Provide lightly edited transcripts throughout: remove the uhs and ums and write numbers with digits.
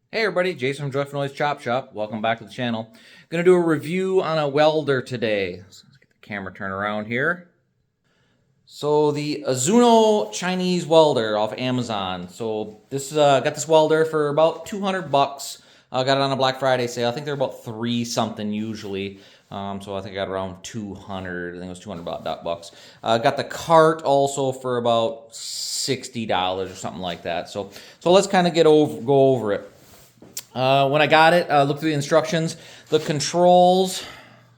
Hey everybody, Jason from Joyful Noise Chop Shop. Welcome back to the channel. Gonna do a review on a welder today. So let's get the camera turned around here. So the Azzuno Chinese welder off Amazon. So this got this welder for about 200 bucks. Got it on a Black Friday sale. I think they're about 3 something usually. So I think I got around 200. I think it was 200 bucks. Got the cart also for about $60 or something like that. So let's kind of go over it. When I got it, looked through the instructions. The controls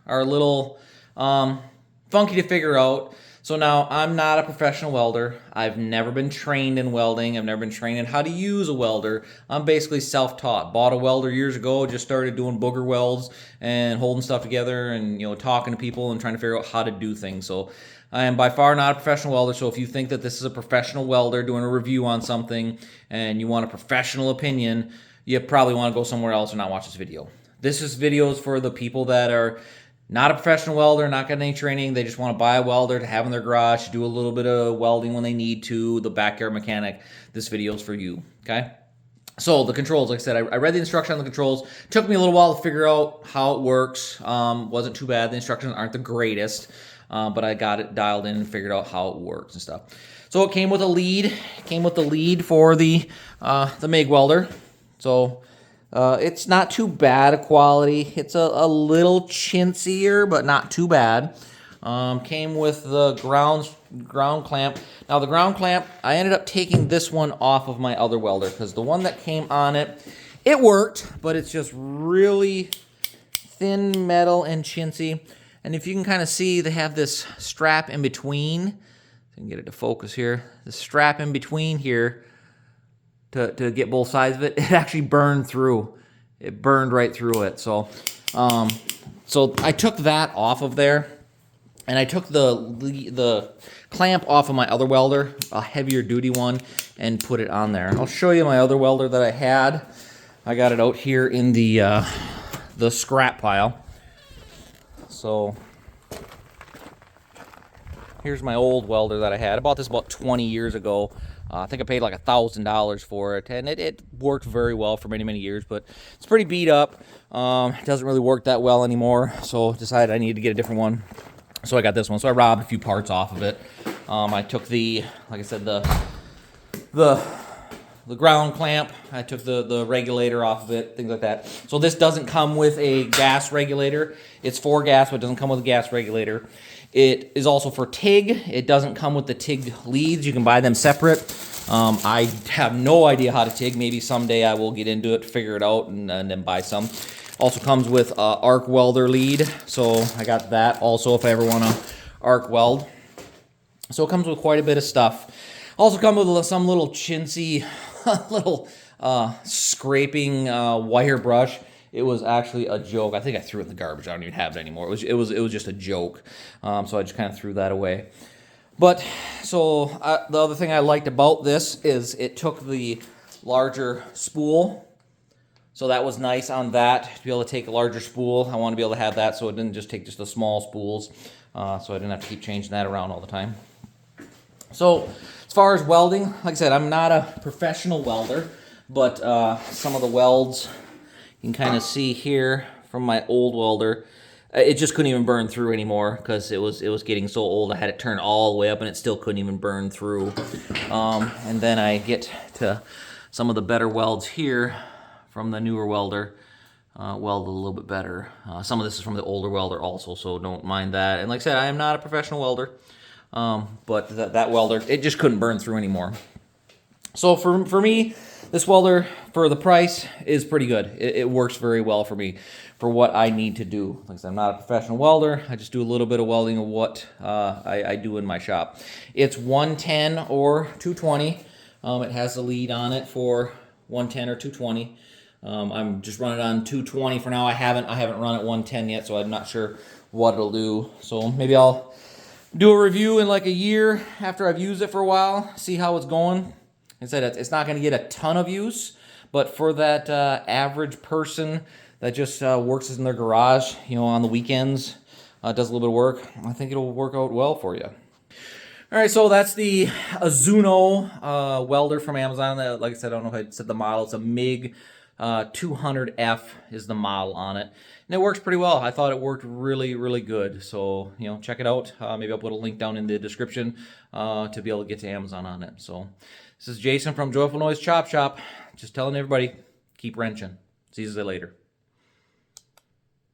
are a little funky to figure out. So now, I'm not a professional welder. I've never been trained in welding. I've never been trained in how to use a welder. I'm basically self-taught. Bought a welder years ago, just started doing booger welds and holding stuff together and talking to people and trying to figure out how to do things. So I am by far not a professional welder, so if you think that this is a professional welder doing a review on something and you want a professional opinion, you probably want to go somewhere else and not watch this video. This is videos for the people that are not a professional welder, not getting any training. They just want to buy a welder to have in their garage, do a little bit of welding when they need to, the backyard mechanic. This video is for you, okay? So the controls, like I said, I read the instruction on the controls. Took me a little while to figure out how it works. Wasn't too bad. The instructions aren't the greatest, but I got it dialed in and figured out how it works and stuff. So it came with a lead. It came with the lead for the MIG welder. So it's not too bad a quality. It's a little chintzier, but not too bad. Came with the ground clamp. Now the ground clamp, I ended up taking this one off of my other welder because the one that came on it, it worked, but it's just really thin metal and chintzy. And if you can kind of see, they have this strap in between. If I can get it to focus here. The strap in between here to get both sides of it, it actually burned through. It burned right through it. So I took that off of there, and I took the clamp off of my other welder, a heavier duty one, and put it on there. I'll show you my other welder that I had. I got it out here in the scrap pile. So here's my old welder that I had. I bought this about 20 years ago. I think I paid like $1,000 for it, and it worked very well for many, many years, but it's pretty beat up. It doesn't really work that well anymore, so decided I needed to get a different one. So I got this one. So I robbed a few parts off of it. I took like I said, the ground clamp. I took the regulator off of it, things like that. So this doesn't come with a gas regulator. It's for gas, but it doesn't come with a gas regulator. It is also for TIG. It doesn't come with the TIG leads. You can buy them separate. I have no idea how to TIG. Maybe someday I will get into it, figure it out, and then buy some. Also comes with arc welder lead. So I got that also if I ever want to arc weld. So it comes with quite a bit of stuff. Also comes with some little chintzy, little scraping wire brush. It was actually a joke. I think I threw it in the garbage. I don't even have it anymore. It was just a joke. So I just kind of threw that away. But so the other thing I liked about this is it took the larger spool. So that was nice on that, to be able to take a larger spool. I want to be able to have that so it didn't just take just the small spools. So I didn't have to keep changing that around all the time. So as far as welding, like I said, I'm not a professional welder, but some of the welds you can kind of see here from my old welder. It just couldn't even burn through anymore because it was getting so old. I had it turned all the way up and it still couldn't even burn through. And then I get to some of the better welds here from the newer welder. Weld a little bit better. Some of this is from the older welder also, so don't mind that. And like I said, I am not a professional welder, but that welder, it just couldn't burn through anymore. So for me, this welder, for the price, is pretty good. It works very well for me, for what I need to do. Like I said, I'm not a professional welder. I just do a little bit of welding of what I do in my shop. It's 110 or 220. It has a lead on it for 110 or 220. I'm just running on 220 for now. I haven't run at 110 yet, so I'm not sure what it'll do. So maybe I'll do a review in like a year after I've used it for a while, see how it's going. I said it's not going to get a ton of use, but for that average person that just works in their garage, on the weekends, does a little bit of work, I think it'll work out well for you. All right, so that's the Azzuno welder from Amazon. Like I said, I don't know if I said the model. It's a MIG 200F is the model on it. And it works pretty well. I thought it worked really, really good. So, check it out. Maybe I'll put a link down in the description to be able to get to Amazon on it. So, this is Jason from Joyful Noise Chop Shop. Just telling everybody, keep wrenching. See you later.